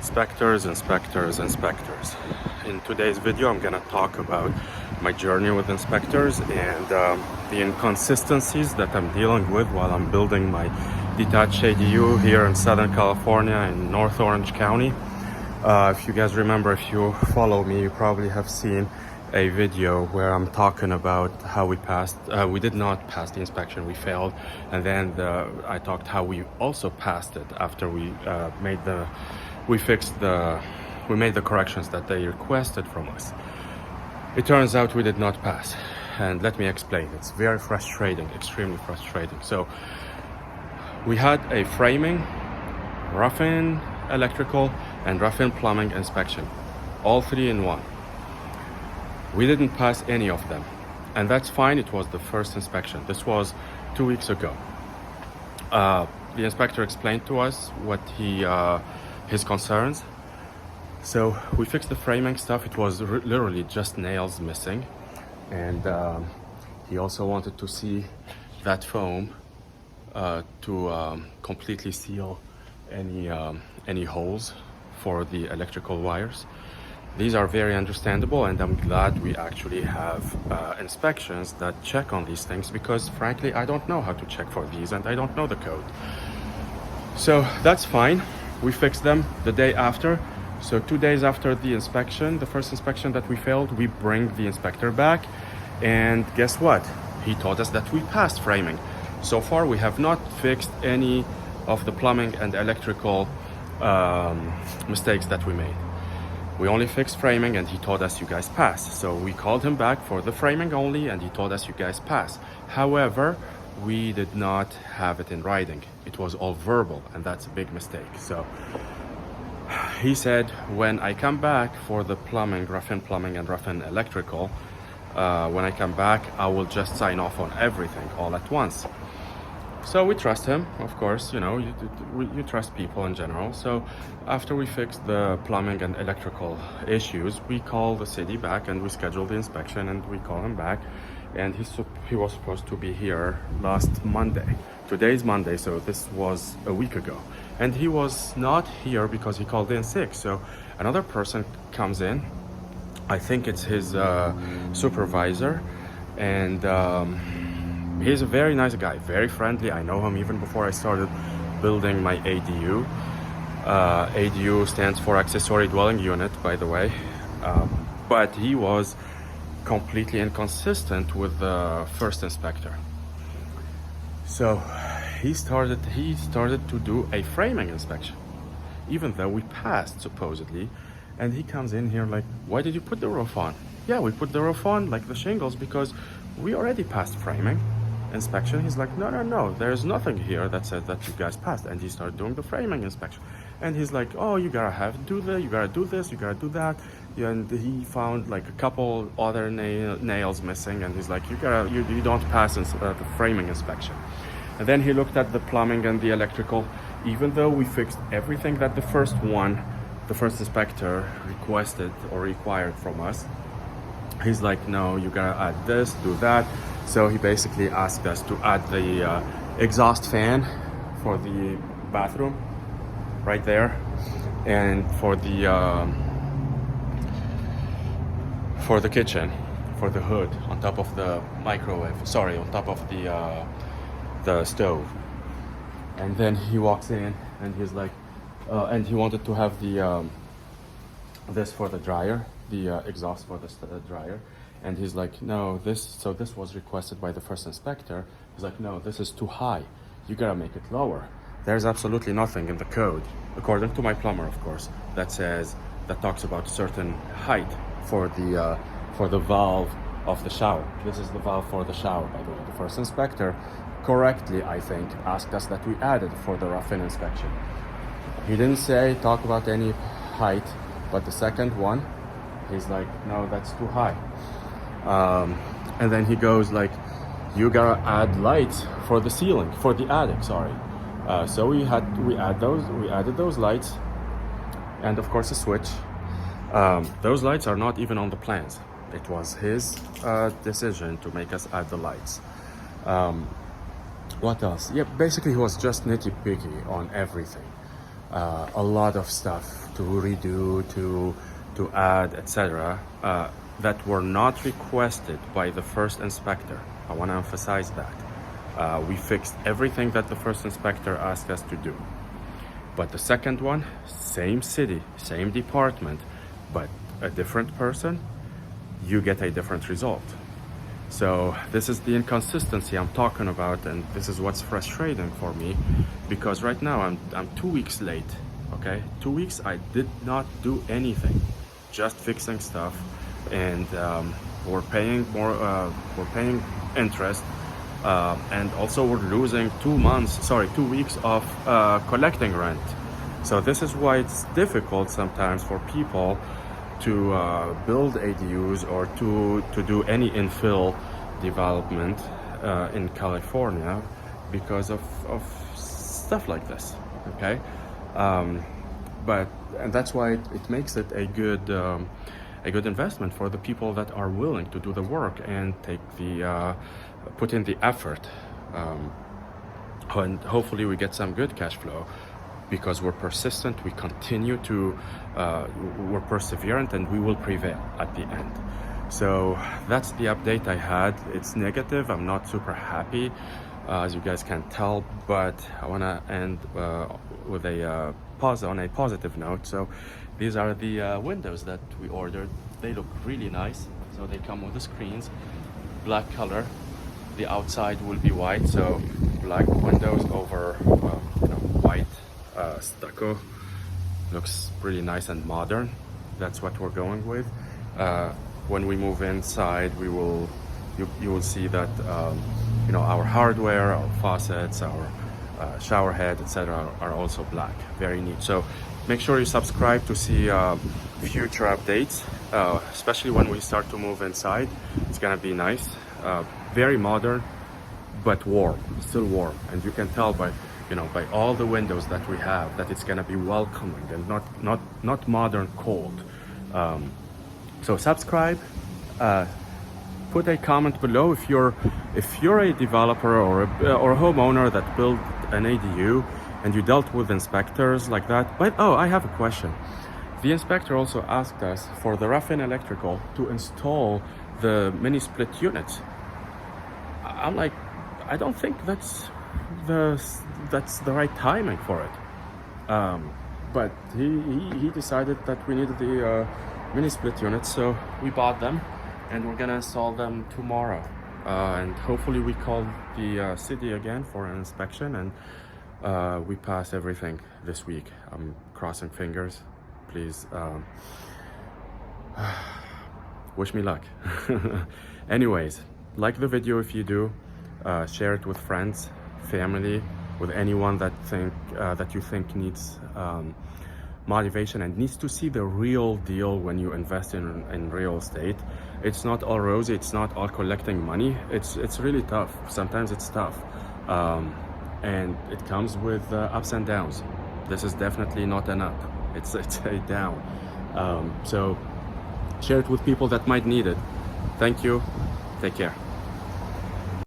Inspectors. In today's video, I'm gonna talk about my journey with inspectors and the inconsistencies that I'm dealing with while I'm building my detached ADU here in Southern California in North Orange County. If you guys remember, if you follow me, you probably have seen a video where I'm talking about how we did not pass the inspection, we failed, and then I talked how we also passed it after we made the corrections that they requested from us. It turns out we did not pass, and let me explain. It's very frustrating, extremely frustrating. So we had a framing, rough-in electrical, and rough-in plumbing inspection, all three in one. We didn't pass any of them, and that's fine. It was the first inspection. This was 2 weeks ago. The inspector explained to us what his concerns. So we fixed the framing stuff. It was literally just nails missing, and he also wanted to see that foam to completely seal any holes for the electrical wires. These are very understandable, and I'm glad we actually have inspections that check on these things, because frankly I don't know how to check for these and I don't know the code. So that's fine. We fixed them the day after. So 2 days after the inspection, the first inspection that we failed, we bring the inspector back, and guess what? He told us that we passed framing. So far we have not fixed any of the plumbing and electrical mistakes that we made. We only fixed framing, and he told us you guys passed. So we called him back for the framing only, and he told us you guys passed. However, we did not have it in writing. It was all verbal, and that's a big mistake. So he said, when I come back for the plumbing, rough-in plumbing and rough-in electrical, when I come back, I will just sign off on everything all at once. So we trust him, of course, you know, you trust people in general. So after we fixed the plumbing and electrical issues, we call the city back and we schedule the inspection, and we call him back, and he was supposed to be here last Monday. Today's Monday, so this was a week ago. And he was not here because he called in sick. So another person comes in, I think it's his supervisor, and he's a very nice guy, very friendly. I know him even before I started building my ADU. ADU stands for Accessory Dwelling Unit, by the way. But he was completely inconsistent with the first inspector. So he started to do a framing inspection, even though we passed supposedly. And he comes in here like, why did you put the roof on? Yeah, we put the roof on, like the shingles, because we already passed framing inspection. He's like, no, there's nothing here that says that you guys passed. And he started doing the framing inspection, and he's like, oh, you gotta do this, you gotta do that. And he found like a couple other nails missing, and he's like, you don't pass the framing inspection. And then he looked at the plumbing and the electrical, even though we fixed everything that the first inspector requested or required from us. He's like, no, you gotta add this, do that. So he basically asked us to add the exhaust fan for the bathroom right there, and for the kitchen, for the hood on top of the on top of the stove. And then he walks in, and he's like, and he wanted to have the this for the dryer, the exhaust for the dryer. And he's like, no, this was requested by the first inspector. He's like, no, this is too high. You gotta make it lower. There's absolutely nothing in the code, according to my plumber, of course, that talks about certain height for the valve of the shower. This is the valve for the shower, by the way. The first inspector correctly, I think, asked us that we added for the rough-in inspection. He didn't talk about any height, but the second one, he's like, no, that's too high. And then he goes like, you gotta add lights for the ceiling, for the attic, sorry. So we added those lights, and of course a switch. Those lights are not even on the plans. It was his decision to make us add the lights. What else? Yeah, basically he was just nitty-picky on everything. A lot of stuff to redo, to add, etc., that were not requested by the first inspector. I want to emphasize that. We fixed everything that the first inspector asked us to do. But the second one, same city, same department, but a different person, you get a different result. So this is the inconsistency I'm talking about, and this is what's frustrating for me, because right now I'm 2 weeks late. Okay, 2 weeks I did not do anything, just fixing stuff, and we're paying more. We're paying interest, and also we're losing 2 weeks of collecting rent. So this is why it's difficult sometimes for people to build ADUs or to do any infill development in California because of stuff like this. Okay, and that's why it makes it a good investment for the people that are willing to do the work and put in the effort, and hopefully we get some good cash flow. Because we're persistent, we continue to, we're perseverant, and we will prevail at the end. So that's the update I had. It's negative. I'm not super happy, as you guys can tell, but I want to end with on a positive note. So these are the windows that we ordered. They look really nice. So they come with the screens, black color. The outside will be white, so black windows over white. Stucco. Looks pretty nice and modern. That's what we're going with. When we move inside, you will see that our hardware, our faucets, our shower head, etc., are also black. Very neat. So make sure you subscribe to see future updates, especially when we start to move inside. It's gonna be nice. Very modern, but warm. Still warm, and you can tell by all the windows that we have that it's gonna be welcoming and not modern cold. So subscribe, put a comment below if you're a developer or a homeowner that built an ADU and you dealt with inspectors like that. But I have a question. The inspector also asked us for the rough-in electrical to install the mini split units. I'm like, I don't think that's the right timing for it, but he decided that we needed the mini split units, so we bought them and we're gonna install them tomorrow, and hopefully we call the city again for an inspection and we pass everything this week. I'm crossing fingers. Please wish me luck. Anyways, like the video if you do, share it with friends, family, with anyone that you think needs motivation and needs to see the real deal when you invest in real estate. It's not all rosy. It's not all collecting money. It's really tough. Sometimes it's tough, and it comes with ups and downs. This is definitely not an up. It's a down. So share it with people that might need it. Thank you. Take care.